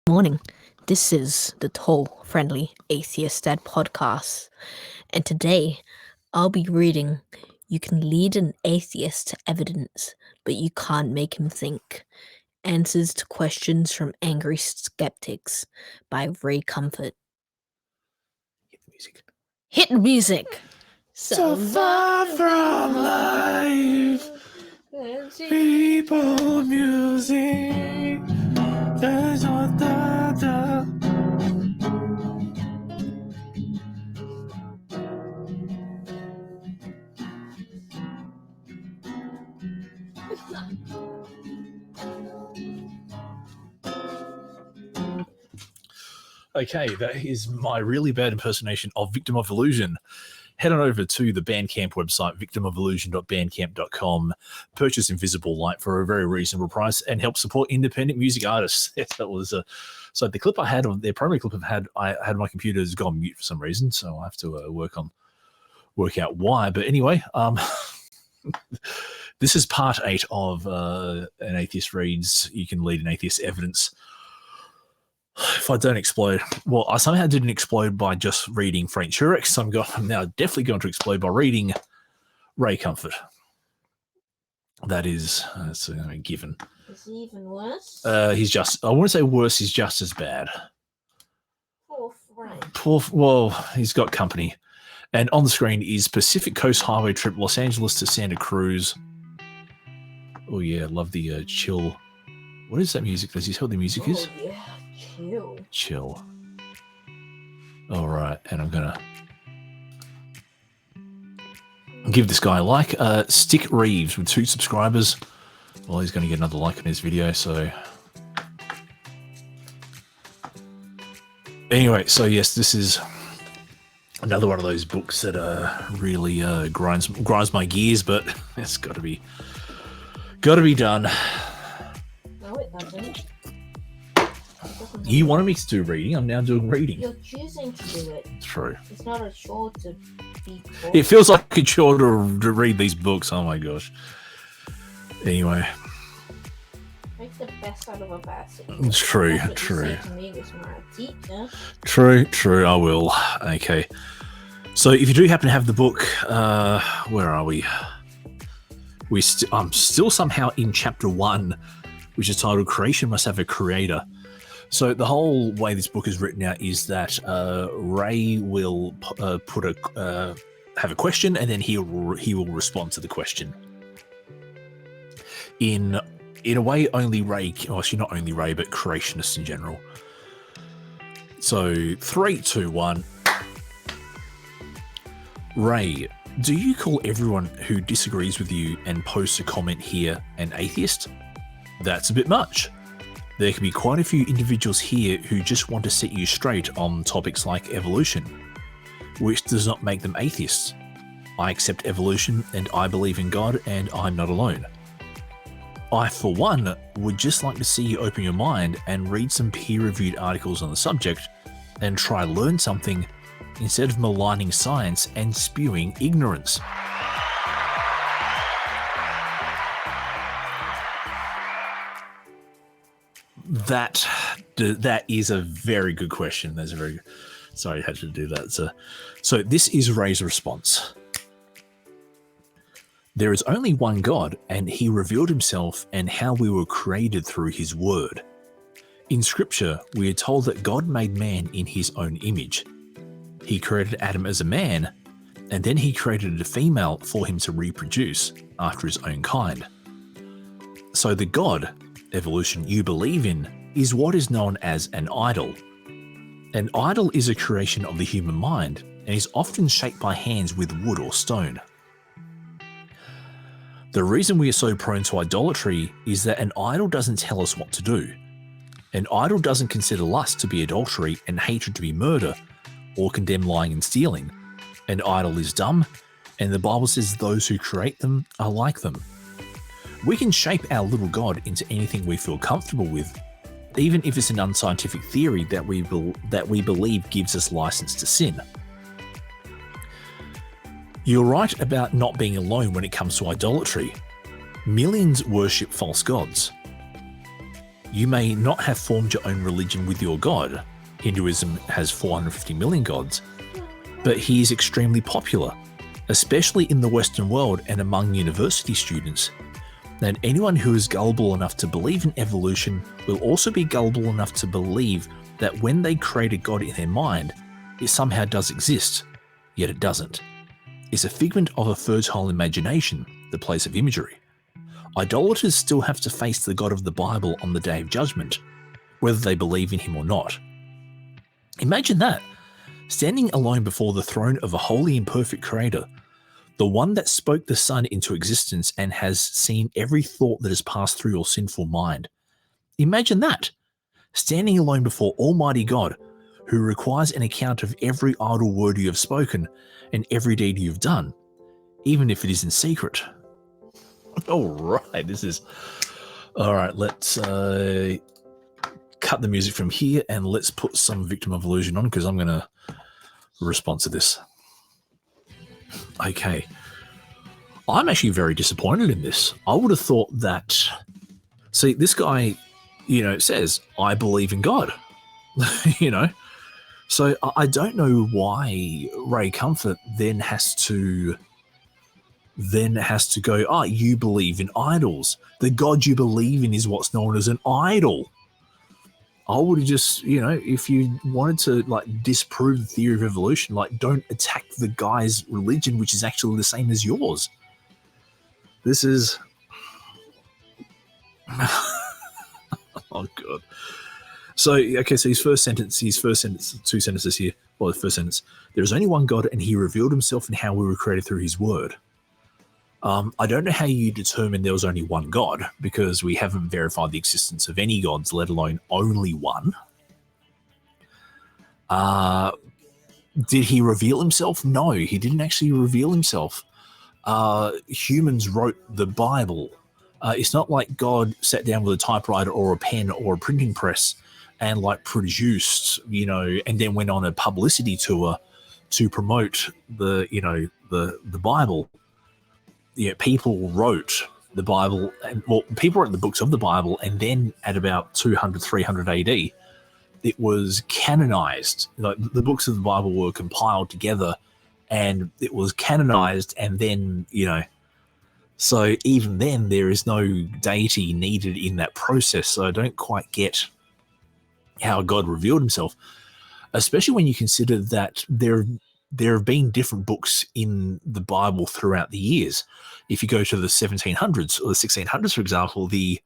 Morning. This is the Tall Friendly Atheist Dad podcast, and today I'll be reading You Can Lead an Atheist to Evidence, but You Can't Make Him Think. Answers to Questions from Angry Skeptics by Ray Comfort. Hit the music! So far from life, people, music, there's what the. Okay, that is my really bad impersonation of Victim of Illusion. Head on over to the Bandcamp website, victimofillusion.bandcamp.com. Purchase Invisible Light for a very reasonable price and help support independent music artists. Yes, that was so the clip I had on their primary clip I had my computer's gone mute for some reason, so I have to work out why. But anyway, this is part 8 of an Atheist Reads You Can Lead an Atheist Evidence. If I don't explode, well, I somehow didn't explode by just reading Frank Turek, so I'm now definitely going to explode by reading Ray Comfort. That's a given. Is he even worse? I want to say worse, he's just as bad. Poor Frank. Well, he's got company. And on the screen is Pacific Coast Highway trip, Los Angeles to Santa Cruz. Oh yeah, love the chill. What is that music? Does he tell what the music is? Yeah. Chill. All right, and I'm gonna give this guy a like. Stick Reeves with 2 subscribers. Well, he's going to get another like on his video. So anyway, so yes, this is another one of those books that really grinds my gears, but it's got to be done. No, it doesn't. You wanted me to do reading. I'm now doing reading. You're choosing to do it. True. It's not a chore to be taught. It feels like a chore to read these books. Oh my gosh. Anyway. Make the best out of a bad situation. True. That's what you say to me as my teacher. True. I will. Okay. So if you do happen to have the book, where are we? I'm still somehow in chapter 1, which is titled Creation Must Have a Creator. So the whole way this book is written out is that Ray will have a question, and then he will respond to the question. In a way, only Ray, well, actually not only Ray, but creationists in general. So 3, 2, 1. Ray, do you call everyone who disagrees with you and posts a comment here an atheist? That's a bit much. There can be quite a few individuals here who just want to set you straight on topics like evolution, which does not make them atheists. I accept evolution and I believe in God, and I'm not alone. I, for one, would just like to see you open your mind and read some peer-reviewed articles on the subject and try learn something instead of maligning science and spewing ignorance. That is a very good question. That's a very good. Sorry, I had to do that. So this is Ray's response. There is only one God, and he revealed himself and how we were created through his word. In scripture, we are told that God made man in his own image. He created Adam as a man, and then he created a female for him to reproduce after his own kind. So the God, evolution, you believe in is what is known as an idol. An idol is a creation of the human mind and is often shaped by hands with wood or stone. The reason we are so prone to idolatry is that an idol doesn't tell us what to do. An idol doesn't consider lust to be adultery and hatred to be murder, or condemn lying and stealing. An idol is dumb, and the Bible says those who create them are like them. We can shape our little God into anything we feel comfortable with, even if it's an unscientific theory that we believe gives us license to sin. You're right about not being alone when it comes to idolatry. Millions worship false gods. You may not have formed your own religion with your god. Hinduism has 450 million gods, but he is extremely popular, especially in the Western world and among university students. And anyone who is gullible enough to believe in evolution will also be gullible enough to believe that when they create a god in their mind, it somehow does exist, yet it doesn't. It's a figment of a fertile imagination, the place of imagery. Idolaters still have to face the God of the Bible on the Day of Judgment, whether they believe in him or not. Imagine that, standing alone before the throne of a holy and perfect creator, the one that spoke the sun into existence and has seen every thought that has passed through your sinful mind. Imagine that, standing alone before Almighty God, who requires an account of every idle word you have spoken and every deed you've done, even if it is in secret. All right, let's cut the music from here and let's put some Victim of Illusion on, because I'm going to respond to this. Okay. I'm actually very disappointed in this. I would have thought that, see, this guy, says, I believe in God, So I don't know why Ray Comfort then has to go, you believe in idols. The God you believe in is what's known as an idol. I would have just, if you wanted to disprove the theory of evolution, don't attack the guy's religion, which is actually the same as yours. This is, oh God. So, okay, so his first sentence, two sentences here. Well, the first sentence, there is only one God and he revealed himself in how we were created through his word. I don't know how you determine there was only one God, because we haven't verified the existence of any gods, let alone only one. Did he reveal himself? No, he didn't actually reveal himself. Humans wrote the Bible. It's not like God sat down with a typewriter or a pen or a printing press and produced, and then went on a publicity tour to promote the Bible. People wrote the Bible, people wrote the books of the Bible, and then at about 200, 300 AD, it was canonized. The books of the Bible were compiled together, and it was canonized, and then, so even then there is no deity needed in that process. So I don't quite get how God revealed himself, especially when you consider that there have been different books in the Bible throughout the years. If you go to the 1700s or the 1600s, for example, the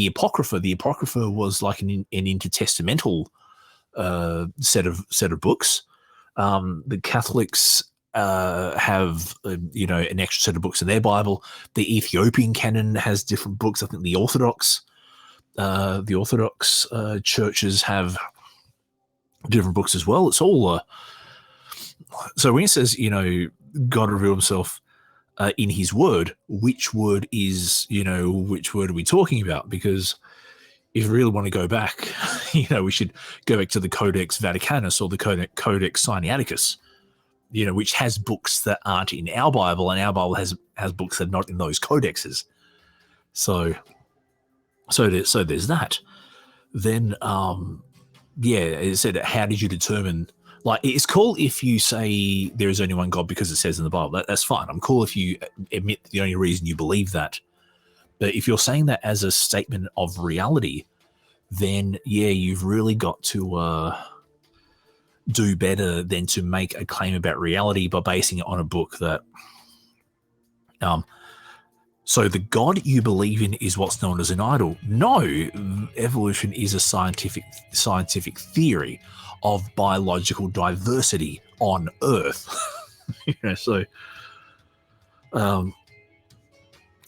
Apocrypha was like an intertestamental set of books. The Catholics have an extra set of books in their Bible. The Ethiopian canon has different books. I think the Orthodox churches have different books as well. It's all so when he says, God revealed himself in his word, which word are we talking about? Because if you really want to go back, we should go back to the Codex Vaticanus or the Codex Sinaiticus, which has books that aren't in our Bible, and our Bible has books that are not in those codexes. So there's that. Then, it said, how did you determine? It's cool if you say there is only one God because it says in the Bible. That's fine. I'm cool if you admit the only reason you believe that. But if you're saying that as a statement of reality, then you've really got to do better than to make a claim about reality by basing it on a book that. So the God you believe in is what's known as an idol. No, evolution is a scientific theory of biological diversity on Earth. But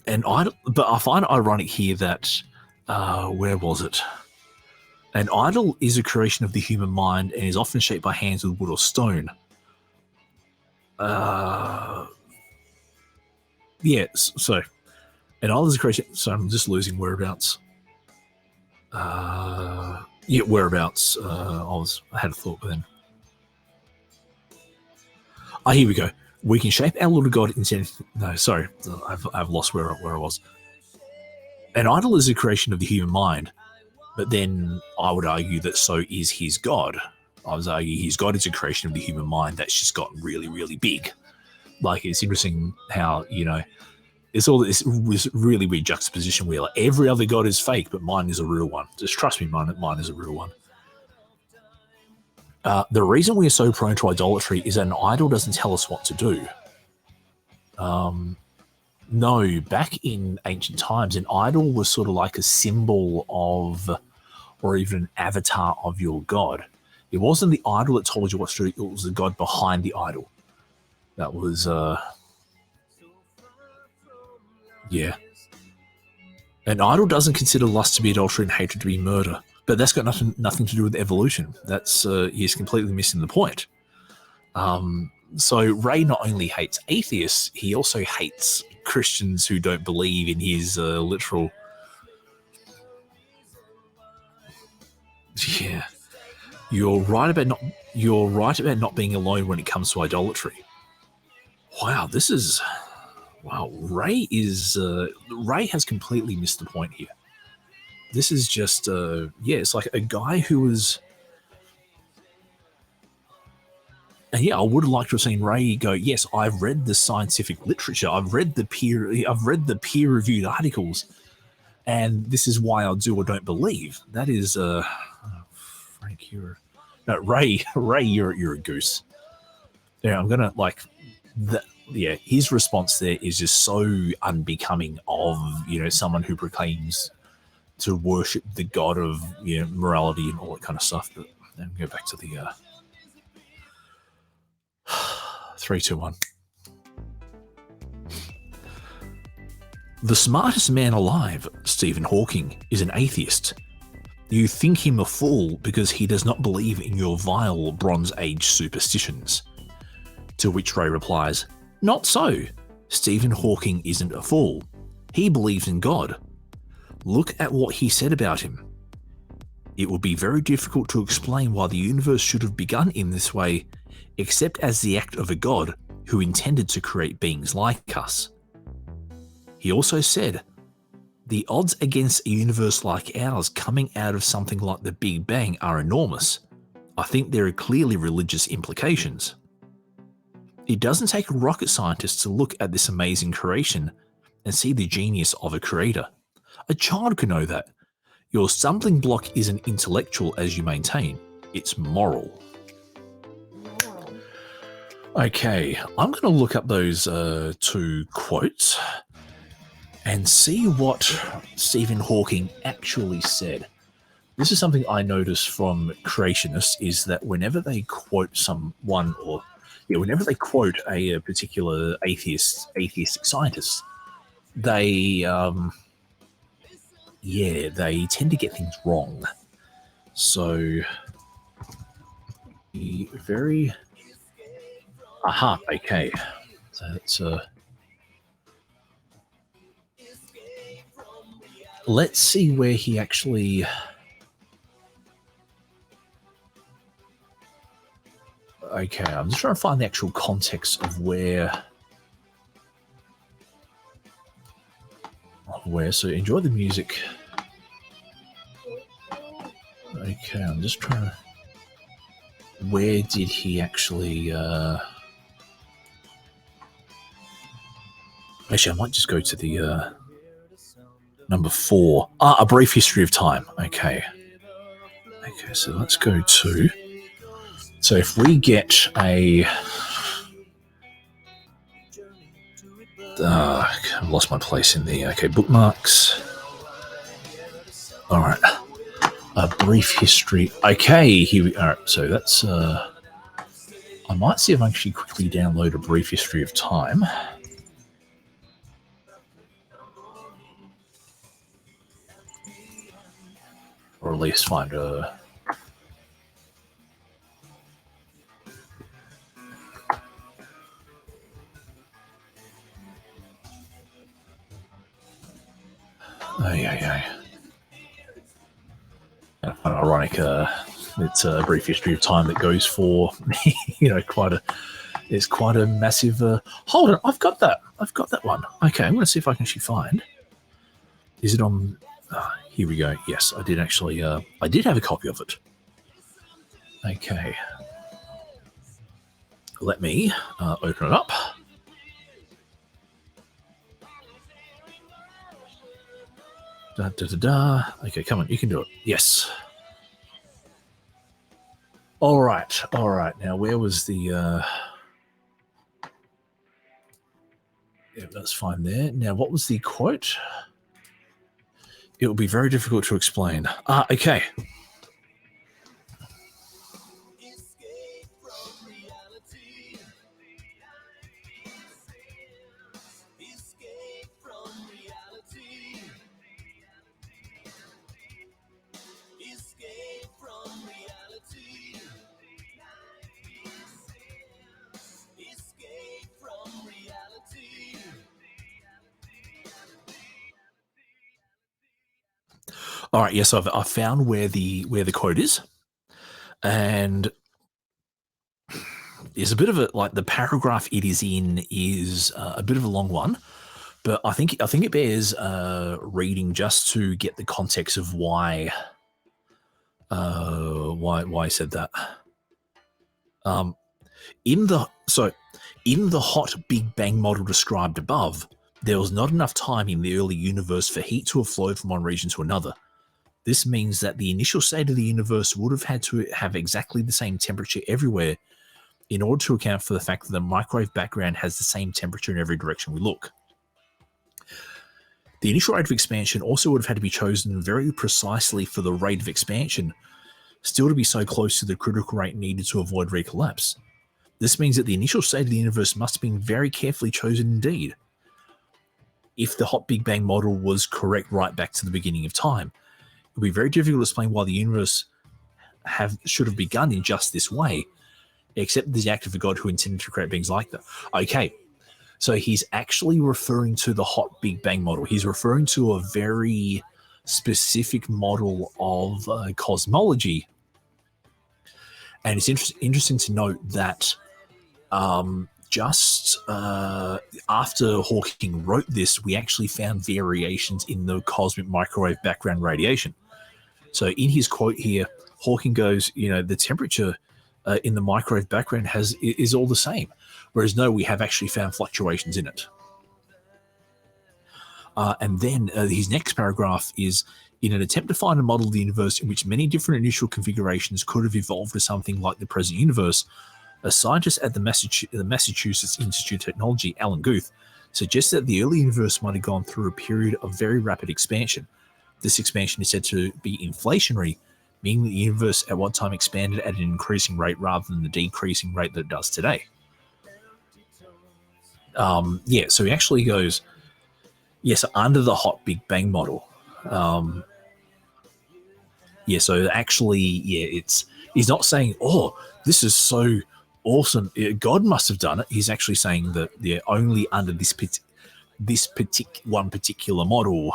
I find it ironic here that where was it? An idol is a creation of the human mind and is often shaped by hands with wood or stone. So an idol is a creation. So I'm just losing whereabouts. Whereabouts. I had a thought, but then. Here we go. We can shape our little God into anything. No, sorry, I've lost where I was. An idol is a creation of the human mind But then I would argue that so is his God. I was arguing his God is a creation of the human mind that's just gotten really, really big. Like, it's interesting how, it's all this really weird juxtaposition where like every other God is fake, but mine is a real one. Just trust me, mine is a real one. The reason we are so prone to idolatry is that an idol doesn't tell us what to do. No, back in ancient times, an idol was sort of like a symbol of, or even an avatar of your god. It wasn't the idol that told you what to do, it was the god behind the idol. That was, yeah. An idol doesn't consider lust to be adultery and hatred to be murder, but that's got nothing to do with evolution. That's, he's completely missing the point. So Ray not only hates atheists, he also hates Christians who don't believe in his literal. Yeah, you're right about not being alone when it comes to idolatry. Wow, Ray has completely missed the point here. This is just it's like a guy who was. And yeah, I would have liked to have seen Ray go, yes, I've read the scientific literature, I've read the peer-reviewed articles, and this is why I do or don't believe. That is Frank, Ray, you're a goose. Yeah, I'm gonna his response there is just so unbecoming of, someone who proclaims to worship the god of, morality and all that kind of stuff. But then go back to the 3, 2, 1. The smartest man alive, Stephen Hawking, is an atheist. You think him a fool because he does not believe in your vile Bronze Age superstitions. To which Ray replies, not so. Stephen Hawking isn't a fool. He believes in God. Look at what he said about him. It would be very difficult to explain why the universe should have begun in this way, except as the act of a god who intended to create beings like us. He also said, the odds against a universe like ours coming out of something like the Big Bang are enormous. I think there are clearly religious implications. It doesn't take a rocket scientist to look at this amazing creation and see the genius of a creator. A child could know that. Your stumbling block isn't intellectual as you maintain, it's moral. Okay, I'm going to look up those 2 quotes and see what Stephen Hawking actually said. This is something I noticed from creationists, is that whenever they quote whenever they quote a particular atheistic scientist, they tend to get things wrong. So, very. Aha, okay. So that's let's see where he actually. Okay, I'm just trying to find the actual context of where. So enjoy the music. Okay, I'm just trying to. Where did he actually? Actually, I might just go to the number 4. A Brief History of Time. Okay, so let's go to. So if we get a. I've lost my place in the. Okay, bookmarks. All right. A Brief History. Okay, here we are. So that's. I might see if I can actually quickly download A Brief History of Time. Or at least find a. Ironic. It's A Brief History of Time that goes for, it's quite a massive. Hold on, I've got that one. Okay, I'm going to see if I can actually find. Is it on? Here we go. Yes, I did actually. I did have a copy of it. Okay. Let me open it up. Da, da, da, da. Okay, come on, you can do it. Yes. All right. Now, where was the... Yeah, that's fine there. Now, what was the quote? It will be very difficult to explain. Okay. All right, yes, I've found where the quote is, and there's a bit of a the paragraph it is in is a bit of a long one, but I think it bears reading just to get the context of why I said that. In the hot Big Bang model described above, there was not enough time in the early universe for heat to have flowed from one region to another. This means that the initial state of the universe would have had to have exactly the same temperature everywhere in order to account for the fact that the microwave background has the same temperature in every direction we look. The initial rate of expansion also would have had to be chosen very precisely for the rate of expansion still to be so close to the critical rate needed to avoid recollapse. This means that the initial state of the universe must have been very carefully chosen indeed. If the hot Big Bang model was correct right back to the beginning of time, it would be very difficult to explain why the universe should have begun in just this way, except the act of a God who intended to create beings like that. Okay, so he's actually referring to the hot Big Bang model. He's referring to a very specific model of cosmology. And it's interesting to note that just after Hawking wrote this, we actually found variations in the cosmic microwave background radiation. So in his quote here, Hawking goes, the temperature in the microwave background is all the same. Whereas no, we have actually found fluctuations in it. And then his next paragraph is, in an attempt to find a model of the universe in which many different initial configurations could have evolved to something like the present universe, a scientist at the Massachusetts Institute of Technology, Alan Guth, suggests that the early universe might have gone through a period of very rapid expansion. This expansion is said to be inflationary, meaning that the universe at one time expanded at an increasing rate rather than the decreasing rate that it does today. So he actually goes, yes, under the hot Big Bang model. So actually, he's not saying, oh, this is so awesome, God must have done it. He's actually saying that only under this particular model.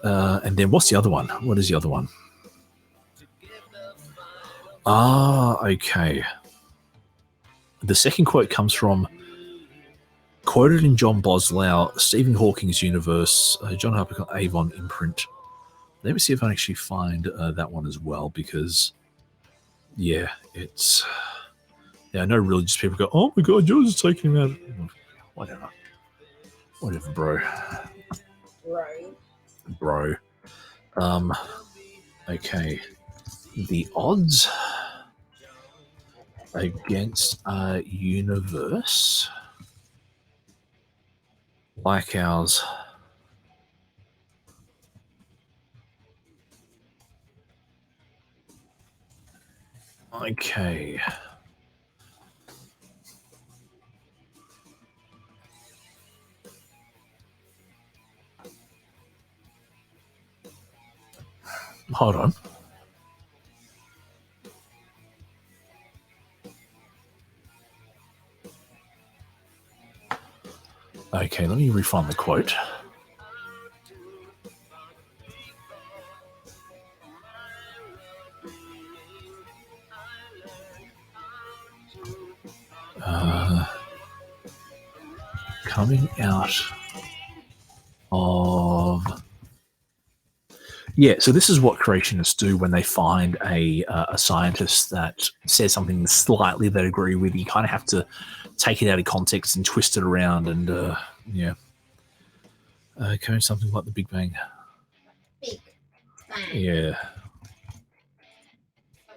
And then what's the other one? What is the other one? Okay. The second quote comes from, quoted in John Boslow, Stephen Hawking's Universe, John Harper Avon imprint. Let me see if I can actually find that one as well, because, it's... I know religious people go, oh my God, yours is taking him out. Whatever, bro. Bro. Okay. The odds against a universe like ours okay. Hold on. Okay, let me refine the quote. Coming out of Yeah, so this is what creationists do when they find a scientist that says something slightly they agree with. You kind of have to take it out of context and twist it around, and okay, something like the Big Bang. Big Bang. Yeah.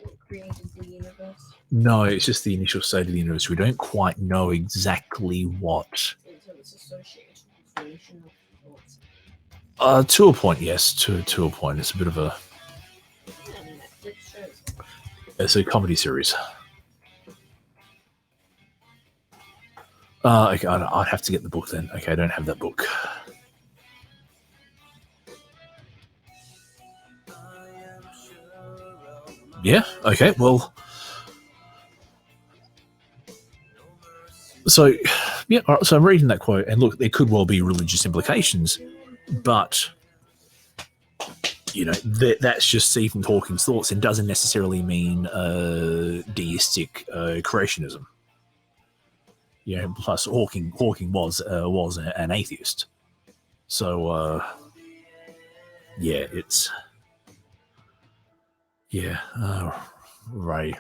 What created the universe? No, it's just the initial state of the universe. We don't quite know exactly what. So it's associated with the creation of thoughts. To a point, yes. To a point, it's a bit of a. Netflix shows. It's a comedy series. Okay, I'd have to get the book then. Okay, I don't have that book. Yeah, okay, well. So, yeah, all right, so I'm reading that quote, and look, there could well be religious implications, but, that's just Stephen Hawking's thoughts and doesn't necessarily mean deistic creationism. Plus Hawking was an atheist. So, it's... Yeah, Ray.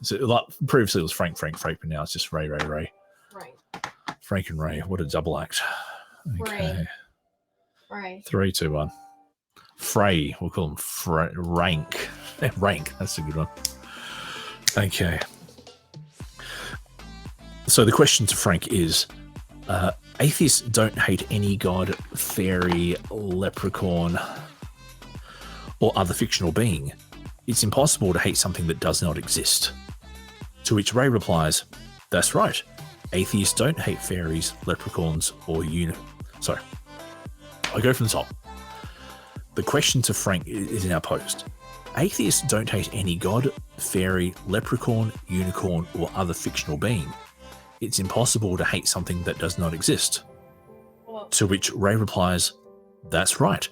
So, like, previously it was Frank, but now it's just Ray. Right. Frank and Ray. What a double act. Okay. Ray. 3, 2, 1. Frey. We'll call him Rank. Rank. That's a good one. Okay. So the question to Frank is, atheists don't hate any god, fairy, leprechaun, or other fictional being. It's impossible to hate something that does not exist. To which Ray replies, that's right. Atheists don't hate fairies, leprechauns, or Sorry. I go from the top. The question to Frank is now posed. Atheists don't hate any god, fairy, leprechaun, unicorn, or other fictional being. It's impossible to hate something that does not exist. Well, To which Ray replies, that's right.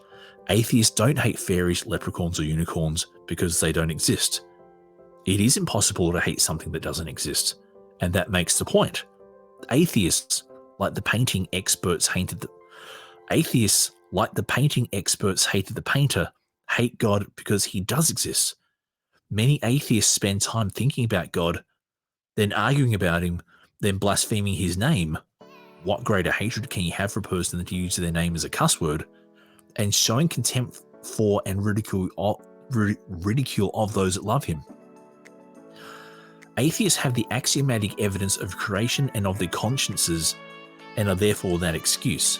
Atheists don't hate fairies, leprechauns, or unicorns because they don't exist. It is impossible to hate something that doesn't exist, and that makes the point. Atheists, like the painting experts hated the painter, hate God because he does exist. Many atheists spend time thinking about God, then arguing about him, then blaspheming his name. What greater hatred can you have for a person than to use their name as a cuss word? And showing contempt for and ridicule of those that love him. Atheists have the axiomatic evidence of creation and of their consciences, and are therefore without excuse.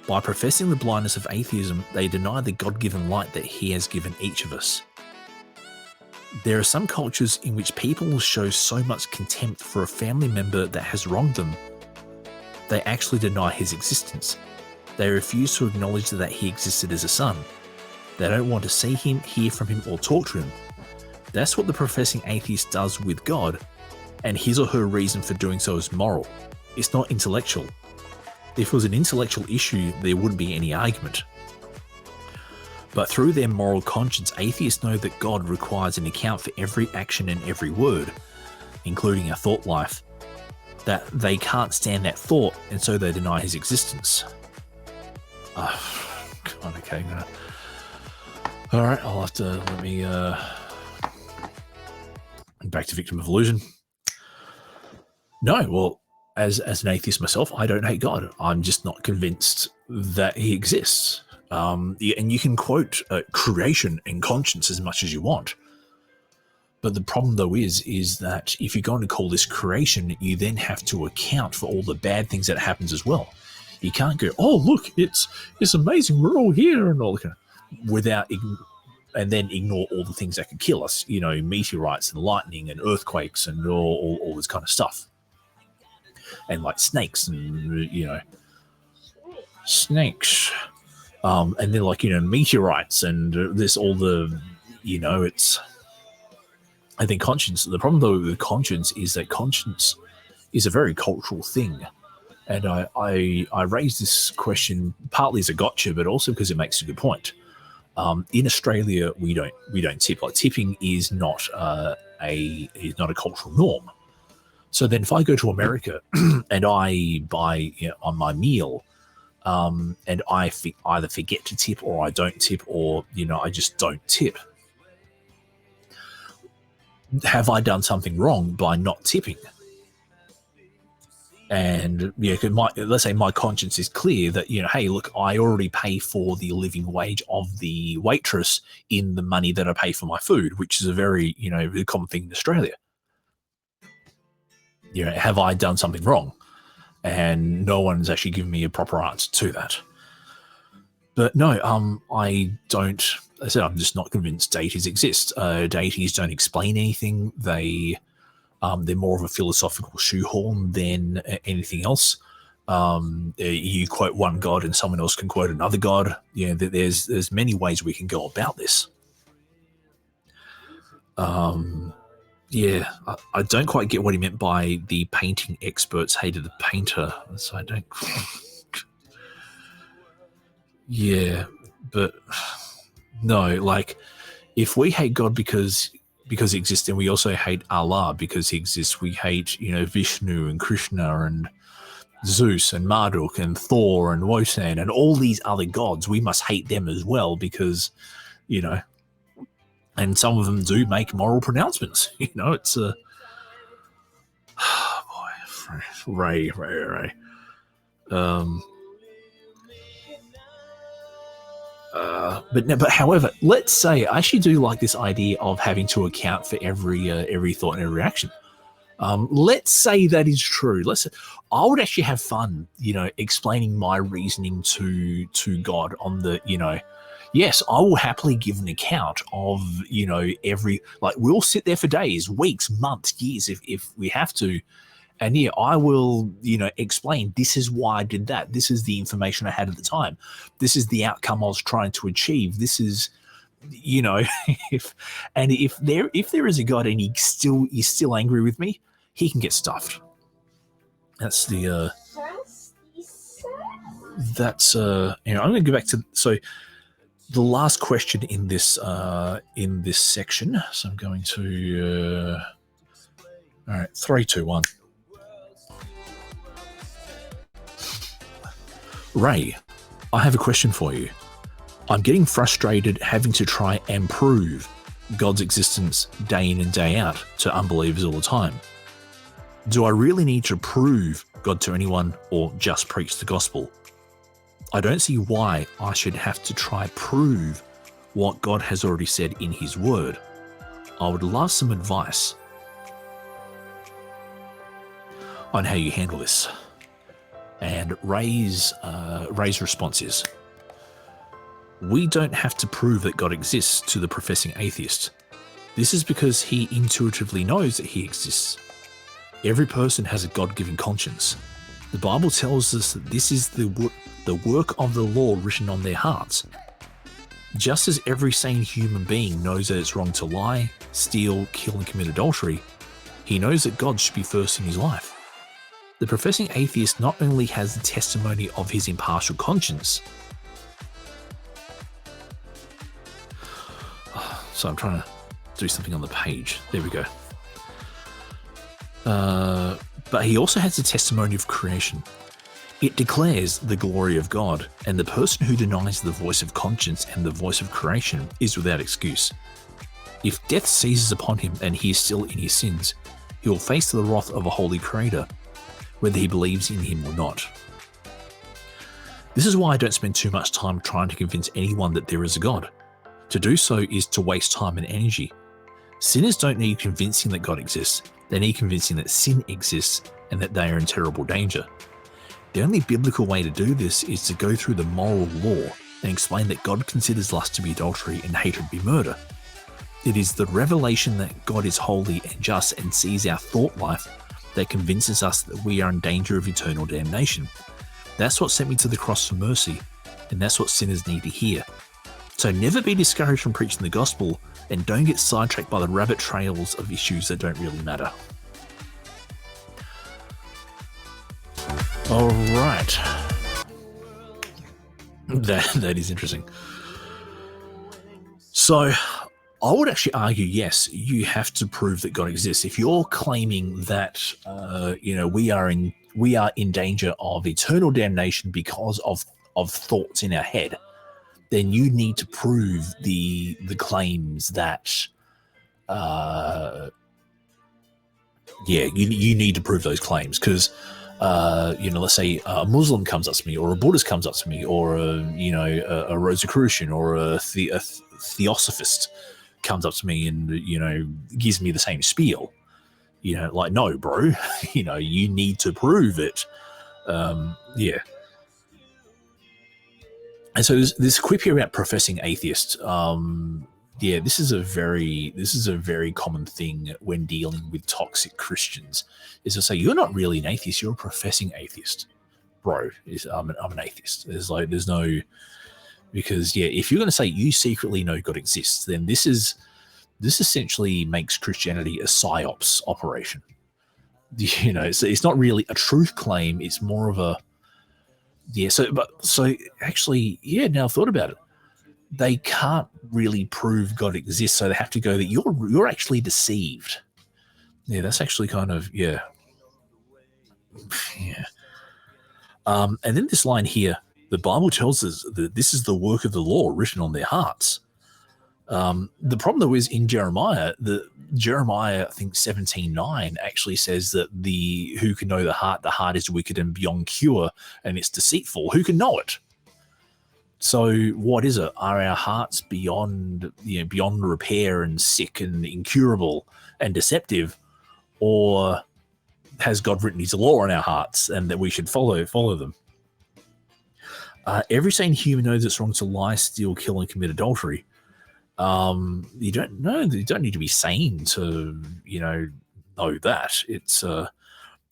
By professing the blindness of atheism, they deny the God-given light that he has given each of us. There are some cultures in which people will show so much contempt for a family member that has wronged them, they actually deny his existence. They refuse to acknowledge that he existed as a son. They don't want to see him, hear from him, or talk to him. That's what the professing atheist does with God, and his or her reason for doing so is moral. It's not intellectual. If it was an intellectual issue, there wouldn't be any argument. But through their moral conscience, atheists know that God requires an account for every action and every word, including our thought life, that they can't stand that thought, and so they deny his existence. God, okay, alright, I'll have to let me back to victim of illusion. No, well, as an atheist myself, I don't hate God. I'm just not convinced that he exists. And you can quote creation and conscience as much as you want. But the problem, though, is that if you're going to call this creation, you then have to account for all the bad things that happens as well. You can't go, oh, look, it's amazing, we're all here, and all that, and then ignore all the things that could kill us, meteorites and lightning and earthquakes and all this kind of stuff. And like snakes and, snakes. And then meteorites and this, all the, it's, I think conscience, the problem though with conscience is that conscience is a very cultural thing. And I raised this question partly as a gotcha, but also because it makes a good point. In Australia, we don't tip. Like, tipping is not a cultural norm. So then, if I go to America and I buy on my meal and I either forget to tip, or I don't tip, or I just don't tip. Have I done something wrong by not tipping? And let's say my conscience is clear that hey, look, I already pay for the living wage of the waitress in the money that I pay for my food, which is a very common thing in Australia. Have I done something wrong? And no one's actually given me a proper answer to that. But no, I don't. As I said, I'm just not convinced deities exist. Deities don't explain anything. They're more of a philosophical shoehorn than anything else. You quote one god and someone else can quote another god. There's many ways we can go about this. I don't quite get what he meant by the painting experts hated the painter. So I don't. But no, like if we hate God because he exists, and we also hate Allah because he exists. We hate, Vishnu and Krishna and Zeus and Marduk and Thor and Wotan and all these other gods. We must hate them as well because, and some of them do make moral pronouncements. It's a Ray. But however, let's say I actually do like this idea of having to account for every thought and every action. Let's say that is true. I would actually have fun, explaining my reasoning to God on the, yes, I will happily give an account of, we'll sit there for days, weeks, months, years if we have to. And I will, explain this is why I did that. This is the information I had at the time. This is the outcome I was trying to achieve. This is, if there is a God and he's still angry with me, he can get stuffed. That's the I'm going to go back to the last question in this section. So I'm going to all right, 3, 2, 1. Ray, I have a question for you. I'm getting frustrated having to try and prove God's existence day in and day out to unbelievers all the time. Do I really need to prove God to anyone or just preach the gospel? I don't see why I should have to try prove what God has already said in his word. I would love some advice on how you handle this. And Ray's response is, we don't have to prove that God exists to the professing atheist. This is because he intuitively knows that he exists. Every person has a God-given conscience. The Bible tells us that this is the work of the law written on their hearts. Just as every sane human being knows that it's wrong to lie, steal, kill, and commit adultery, he knows that God should be first in his life. The professing atheist not only has the testimony of his impartial conscience. So I'm trying to do something on the page. There we go. But he also has the testimony of creation. It declares the glory of God, and the person who denies the voice of conscience and the voice of creation is without excuse. If death seizes upon him and he is still in his sins, he will face the wrath of a holy creator, whether he believes in him or not. This is why I don't spend too much time trying to convince anyone that there is a God. To do so is to waste time and energy. Sinners don't need convincing that God exists. They need convincing that sin exists and that they are in terrible danger. The only biblical way to do this is to go through the moral law and explain that God considers lust to be adultery and hatred to be murder. It is the revelation that God is holy and just and sees our thought life that convinces us that we are in danger of eternal damnation. That's what sent me to the cross for mercy, and that's what sinners need to hear. So never be discouraged from preaching the gospel, and don't get sidetracked by the rabbit trails of issues that don't really matter. All right. That is interesting. So I would actually argue, yes, you have to prove that God exists. If you're claiming that, we are in danger of eternal damnation because of thoughts in our head, then you need to prove the claims that you need to prove those claims, because let's say a Muslim comes up to me, or a Buddhist comes up to me, or a Rosicrucian, or a Theosophist comes up to me and gives me the same spiel. Like, no, bro, you need to prove it. Yeah. And so there's this quip here about professing atheist. This is a very common thing when dealing with toxic Christians, is to say, you're not really an atheist, you're a professing atheist. Bro, I'm an atheist. There's no, because if you're going to say you secretly know God exists, then this essentially makes Christianity a psyops operation. It's not really a truth claim, it's more of a, so actually, now I've thought about it, they can't really prove God exists, so they have to go that you're actually deceived. Yeah, that's actually kind of, yeah. And then this line here, the Bible tells us that this is the work of the law written on their hearts. The problem, though, is in Jeremiah, I think 17:9 actually says that who can know the heart is wicked and beyond cure, and it's deceitful. Who can know it? So what is it? Are our hearts beyond repair and sick and incurable and deceptive, or has God written his law on our hearts and that we should follow them? Every sane human knows it's wrong to lie, steal, kill, and commit adultery. You don't need to be sane to know that. It's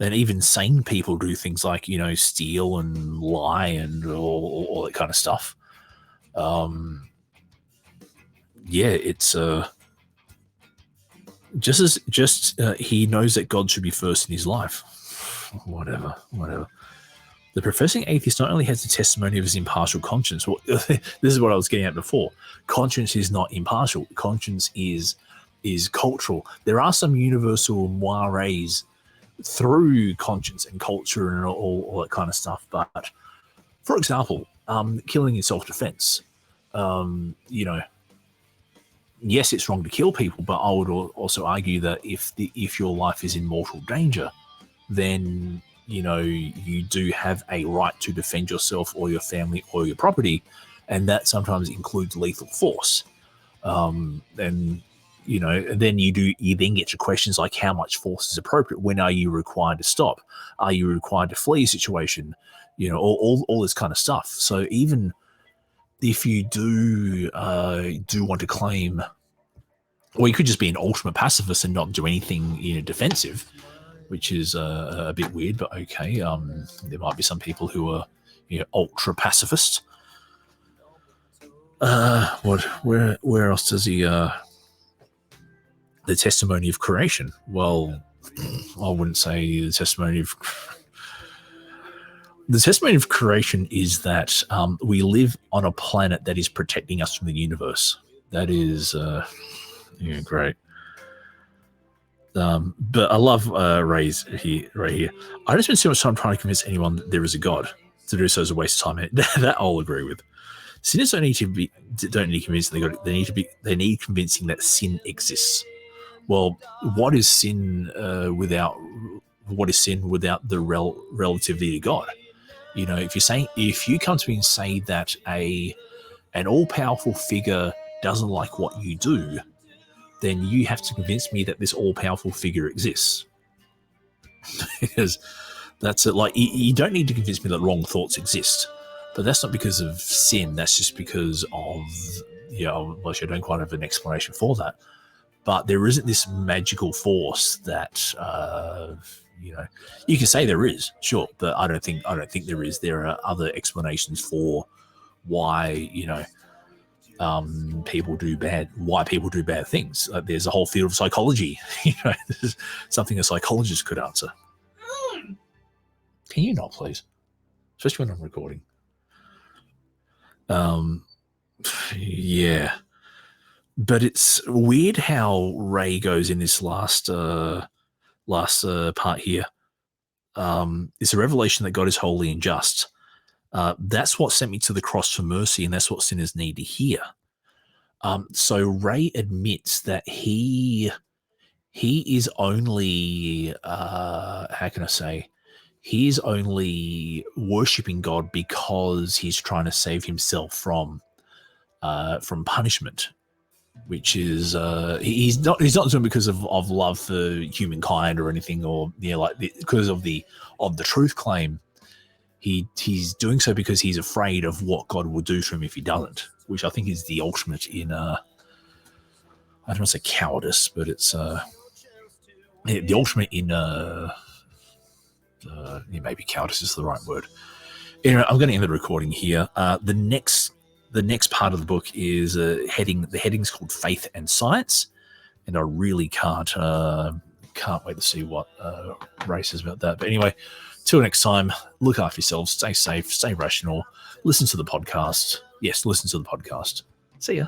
and even sane people do things like steal and lie and all that kind of stuff. It's he knows that God should be first in his life. Whatever. The professing atheist not only has the testimony of his impartial conscience. Well, this is what I was getting at before. Conscience is not impartial. Conscience is cultural. There are some universal mores through conscience and culture and all that kind of stuff. But, for example, killing in self-defense. Yes, it's wrong to kill people, but I would also argue that if your life is in mortal danger, then you do have a right to defend yourself or your family or your property, and that sometimes includes lethal force. And then you then get to questions like how much force is appropriate. When are you required to stop? Are you required to flee a situation? All this kind of stuff. So even if you do want to claim, or you could just be an ultimate pacifist and not do anything defensive, which is a bit weird, but okay. There might be some people who are ultra pacifist. Where else does he the testimony of creation? Well, I wouldn't say the testimony of creation is that we live on a planet that is protecting us from the universe. That is great. But I love Ray's right here. I don't spend so much time trying to convince anyone that there is a God. To do so is a waste of time. That I'll agree with. Sinners don't need convincing they need convincing that sin exists. Well, what is sin without the relativity to God? If you come to me and say that an all-powerful figure doesn't like what you do, then you have to convince me that this all-powerful figure exists. Because that's it. Like, you don't need to convince me that wrong thoughts exist, but that's not because of sin. That's just because of, well, I don't quite have an explanation for that. But there isn't this magical force that, you can say there is, sure, but I don't think there is. There are other explanations for why, people do bad things. There's a whole field of psychology. This is something a psychologist could answer. Can you not, please? Especially when I'm recording. Yeah. But it's weird how Ray goes in this last part here. It's a revelation that God is holy and just. That's what sent me to the cross for mercy, and that's what sinners need to hear. So Ray admits that he is only, how can I say, he is only worshipping God because he's trying to save himself from punishment, which is he's not doing it because of love for humankind or anything, or because of the truth claim. He's doing so because he's afraid of what God will do to him if he doesn't, which I think is the ultimate in I don't want to say cowardice, but it's the ultimate in maybe cowardice is the right word. Anyway, I'm going to end the recording here. The next part of the book is heading. The heading's called Faith and Science, and I really can't wait to see what Ray says about that. But anyway, till next time, look after yourselves, stay safe, stay rational, listen to the podcast. Yes, listen to the podcast. See ya.